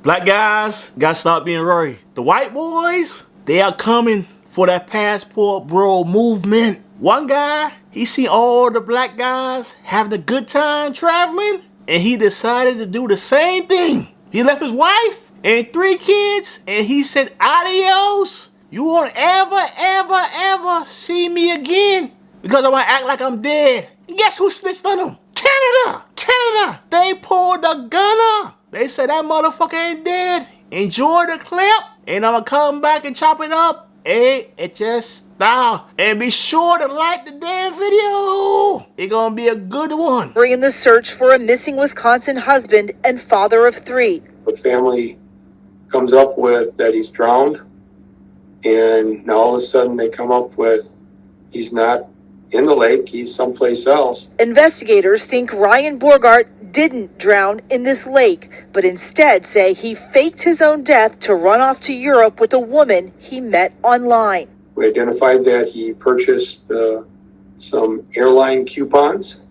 Black guys, gotta stop being Rory. The white boys, they are coming for that passport bro movement. One guy, he seen all the black guys having a good time traveling, and he decided to do the same thing. He left his wife and 3 kids, and he said, adios. You won't ever see me again because I'm gonna act like I'm dead. And guess who snitched on him? Canada! They pulled the gunner. They said that motherfucker ain't dead. Enjoy the clip, and I'm gonna come back and chop it up. Hey, it just stop. And be sure to like the damn video. It's gonna be a good one. In the search for a missing Wisconsin husband and father of 3. The family comes up with that he's drowned, and now all of a sudden they come up with he's not in the lake, he's someplace else. Investigators think Ryan Borgwardt didn't drown in this lake, but instead say he faked his own death to run off to Europe with a woman he met online. We identified that he purchased some airline coupons,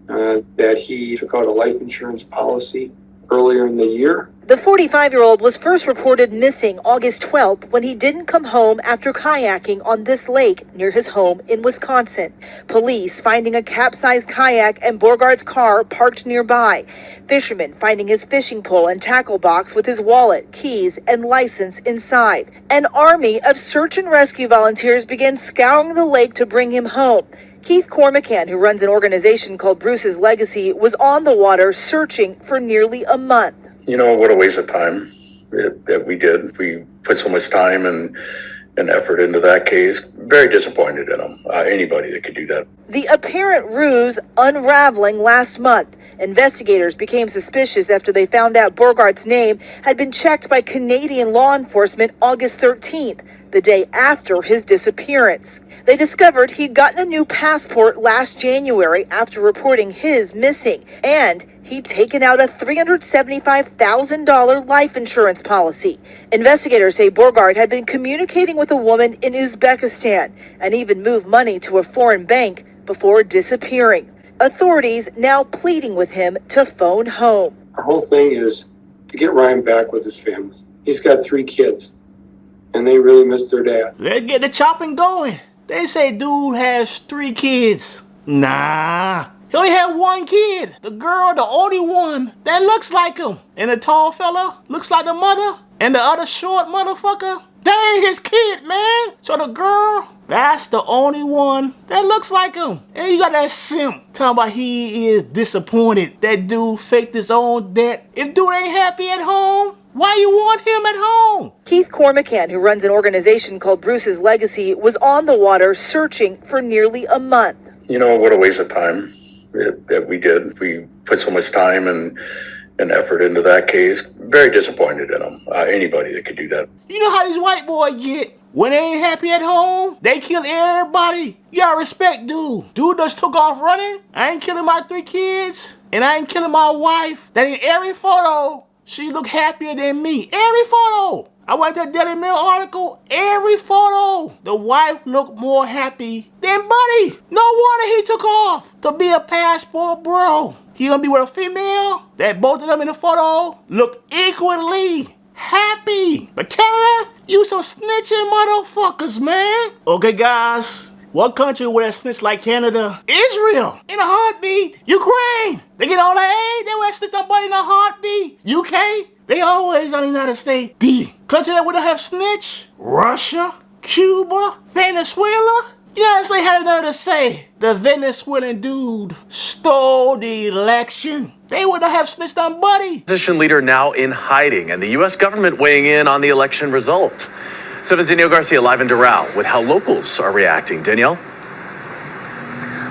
that he took out a life insurance policy earlier in the year. The 45-year-old was first reported missing August 12th when he didn't come home after kayaking on this lake near his home in Wisconsin. Police finding a capsized kayak and Borgwardt's car parked nearby. Fishermen finding his fishing pole and tackle box with his wallet, keys, and license inside. An army of search and rescue volunteers began scouring the lake to bring him home. Keith Cormican, who runs an organization called Bruce's Legacy, was on the water searching for nearly a month. You know, what a waste of time that we did. We put so much time and effort into that case. Very disappointed in them. Anybody that could do that. The apparent ruse unraveling last month. Investigators became suspicious after they found out Borgwardt's name had been checked by Canadian law enforcement August 13th, the day after his disappearance. They discovered he'd gotten a new passport last January after reporting his missing, and he'd taken out a $375,000 life insurance policy. Investigators say Borgwardt had been communicating with a woman in Uzbekistan and even moved money to a foreign bank before disappearing. Authorities now pleading with him to phone home. Our whole thing is to get Ryan back with his family. He's got 3 kids, and they really miss their dad. Let's get the chopping going. They say dude has 3 kids. Nah. He only had 1 kid. The girl, the only one that looks like him. And the tall fella looks like the mother. And the other short motherfucker, that ain't his kid, man. So the girl, that's the only one that looks like him. And you got that simp talking about he is disappointed. That dude faked his own death. If dude ain't happy at home, why you want him at home? Keith Cormican, who runs an organization called Bruce's Legacy, was on the water searching for nearly a month. You know, what a waste of time that we did. We put so much time and effort into that case. Very disappointed in them. Anybody that could do that. You know how these white boys get. When they ain't happy at home, they kill everybody. You gotta respect dude. Dude just took off running. I ain't killing my 3 kids. And I ain't killing my wife. That in every photo, she look happier than me. Every photo. I went to the Daily Mail article. Every photo. The wife looked more happy than Buddy. No wonder he took off to be a passport bro. He gonna be with a female that both of them in the photo look equally happy. But Canada, you some snitching motherfuckers, man. Okay, guys. What country would have snitched like Canada? Israel, in a heartbeat. Ukraine, they get all the aid. They would have snitched somebody in a heartbeat. UK, they always on the United States. The country that would have snitched? Russia, Cuba, Venezuela. United States had another to say. The Venezuelan dude stole the election. They would have snitched on Buddy. Opposition leader now in hiding, and the U.S. government weighing in on the election result. 7's Danielle Garcia live in Doral with how locals are reacting. Danielle?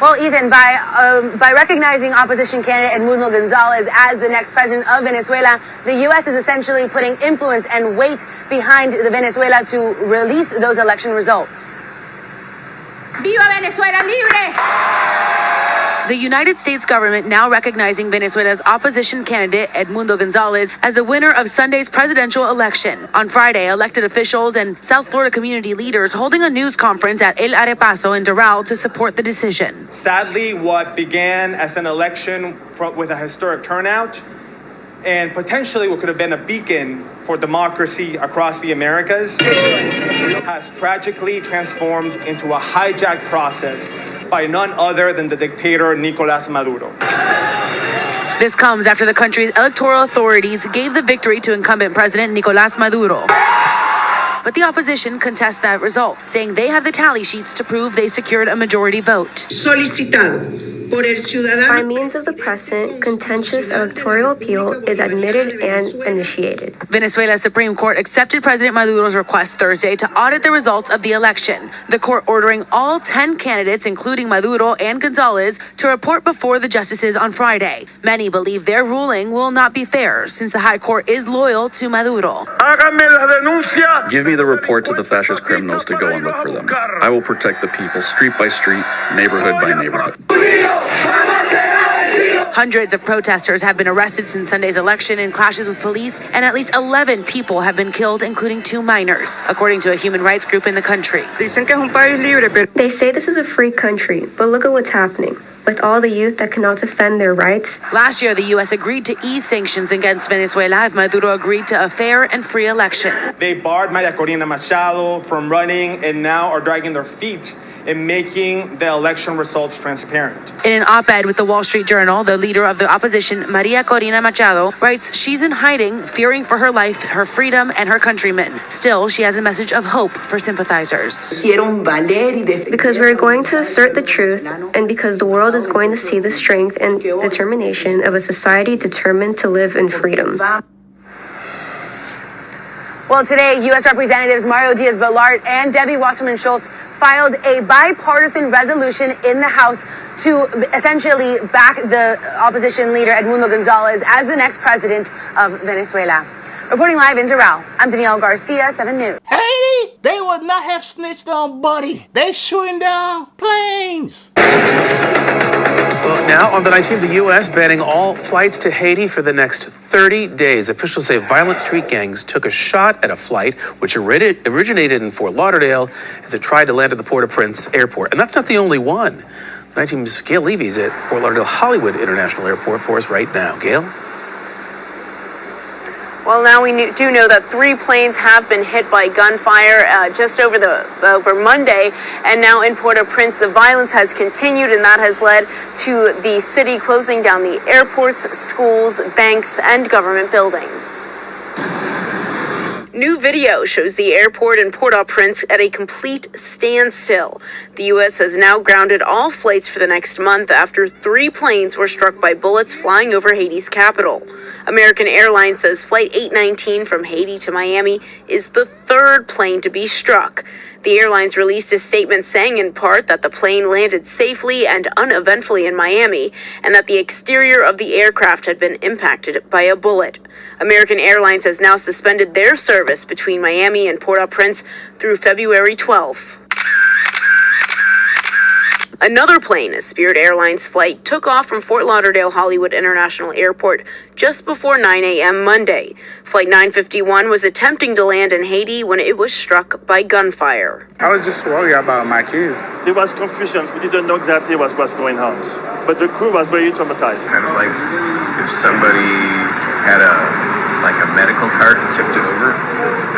Well, Ethan, by recognizing opposition candidate Edmundo Gonzalez as the next president of Venezuela, the U.S. is essentially putting influence and weight behind the Venezuela to release those election results. ¡Viva Venezuela libre! The United States government now recognizing Venezuela's opposition candidate Edmundo Gonzalez as the winner of Sunday's presidential election. On Friday, elected officials and South Florida community leaders holding a news conference at El Arepaso in Doral to support the decision. Sadly, what began as an election with a historic turnout and potentially what could have been a beacon for democracy across the Americas has tragically transformed into a hijacked process by none other than the dictator Nicolás Maduro. This comes after the country's electoral authorities gave the victory to incumbent President Nicolás Maduro. But the opposition contests that result, saying they have the tally sheets to prove they secured a majority vote. By means of the precedent, contentious electoral appeal is admitted and initiated. Venezuela's Supreme Court accepted President Maduro's request Thursday to audit the results of the election, the court ordering all 10 candidates, including Maduro and Gonzalez, to report before the justices on Friday. Many believe their ruling will not be fair, since the High Court is loyal to Maduro. Give me the reports of the fascist criminals to go and look for them. I will protect the people street by street, neighborhood by neighborhood. Hundreds of protesters have been arrested since Sunday's election in clashes with police, and at least 11 people have been killed, including 2 minors, according to a human rights group in the country. They say this is a free country, but look at what's happening. With all the youth that cannot defend their rights. Last year, the U.S. agreed to ease sanctions against Venezuela if Maduro agreed to a fair and free election. They barred Maria Corina Machado from running and now are dragging their feet in making the election results transparent. In an op-ed with the Wall Street Journal, the leader of the opposition, Maria Corina Machado, writes she's in hiding, fearing for her life, her freedom, and her countrymen. Still, she has a message of hope for sympathizers. Because we're going to assert the truth, and because the world is going to see the strength and determination of a society determined to live in freedom. Well, today, U.S. Representatives Mario Diaz-Balart and Debbie Wasserman Schultz filed a bipartisan resolution in the House to essentially back the opposition leader Edmundo Gonzalez as the next president of Venezuela. Reporting live in Doral, I'm Danielle Garcia, 7 News. Haiti, they would not have snitched on Buddy. They shooting down planes. Well, now on the 19th, the U.S. banning all flights to Haiti for the next 30 days. Officials say violent street gangs took a shot at a flight which originated in Fort Lauderdale as it tried to land at the Port-au-Prince airport. And that's not the only one. 19's Gail Levy's at Fort Lauderdale Hollywood International Airport for us right now. Gail? Well, now we do know that 3 planes have been hit by gunfire just over Monday, and now in Port-au-Prince, the violence has continued, and that has led to the city closing down the airports, schools, banks, and government buildings. New video shows the airport in Port-au-Prince at a complete standstill. The U.S. has now grounded all flights for the next month after 3 planes were struck by bullets flying over Haiti's capital. American Airlines says Flight 819 from Haiti to Miami is the 3rd plane to be struck. The airlines released a statement saying in part that the plane landed safely and uneventfully in Miami, and that the exterior of the aircraft had been impacted by a bullet. American Airlines has now suspended their service between Miami and Port-au-Prince through February 12th. Another plane, a Spirit Airlines flight, took off from Fort Lauderdale Hollywood International Airport just before 9 a.m. Monday. Flight 951 was attempting to land in Haiti when it was struck by gunfire. I was just worried about my kids. There was confusion. We didn't know exactly what was going on. But the crew was very traumatized. Kind of like if somebody had a medical cart and tipped it over.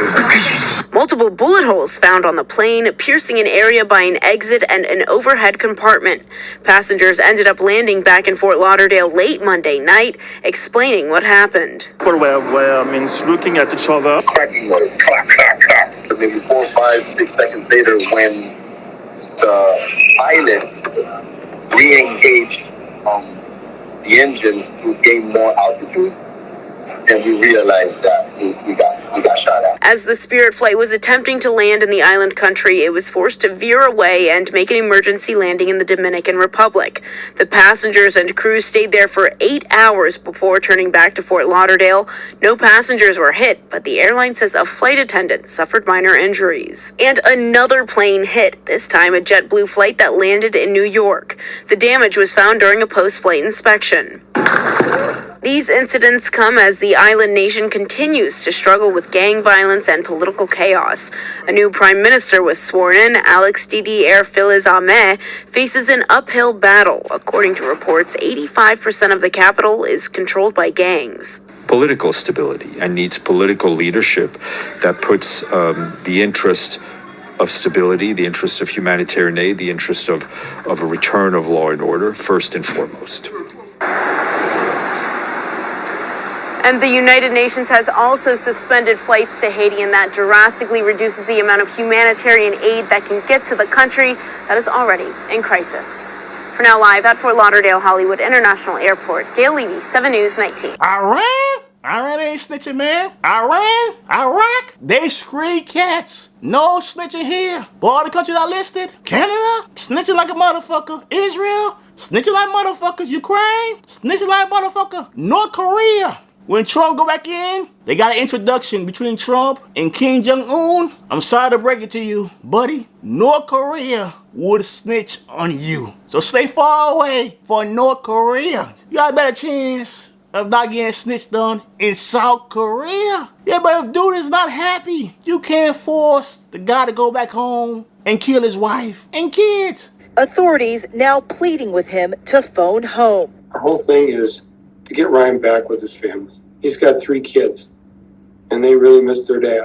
It was like... Multiple bullet holes found on the plane, piercing an area by an exit and an overhead compartment. Passengers ended up landing back in Fort Lauderdale late Monday night, explaining what happened. People were looking at each other. Cracking water, clap, clap, clap. Maybe 4, 5, 6 seconds later, when the pilot re-engaged the engine to gain more altitude, and we realized that we got shot at. As the Spirit flight was attempting to land in the island country, it was forced to veer away and make an emergency landing in the Dominican Republic. The passengers and crew stayed there for 8 hours before turning back to Fort Lauderdale. No passengers were hit, but the airline says a flight attendant suffered minor injuries. And another plane hit, this time a JetBlue flight that landed in New York. The damage was found during a post-flight inspection. These incidents come as the island nation continues to struggle with gang violence and political chaos. A new prime minister was sworn in. Alex Didier Fils-Ahmed faces an uphill battle. According to reports, 85% of the capital is controlled by gangs. political stability and needs political leadership that puts the interest of stability, the interest of humanitarian aid, the interest of a return of law and order first and foremost. And the United Nations has also suspended flights to Haiti, and that drastically reduces the amount of humanitarian aid that can get to the country that is already in crisis. For now, live at Fort Lauderdale Hollywood International Airport, Gail Levy, 7 News 19. Iran ain't snitching, man. Iraq, they screen cats. No snitching here. But all the countries I listed, Canada, snitching like a motherfucker. Israel, snitching like motherfuckers. Ukraine, snitching like motherfucker. North Korea. When Trump go back in, they got an introduction between Trump and Kim Jong-un. I'm sorry to break it to you, buddy. North Korea would snitch on you. So stay far away from North Korea. You got a better chance of not getting snitched on in South Korea. Yeah, but if dude is not happy, you can't force the guy to go back home and kill his wife and kids. Authorities now pleading with him to phone home. Our whole thing is to get Ryan back with his family. He's got 3 kids, and they really miss their dad.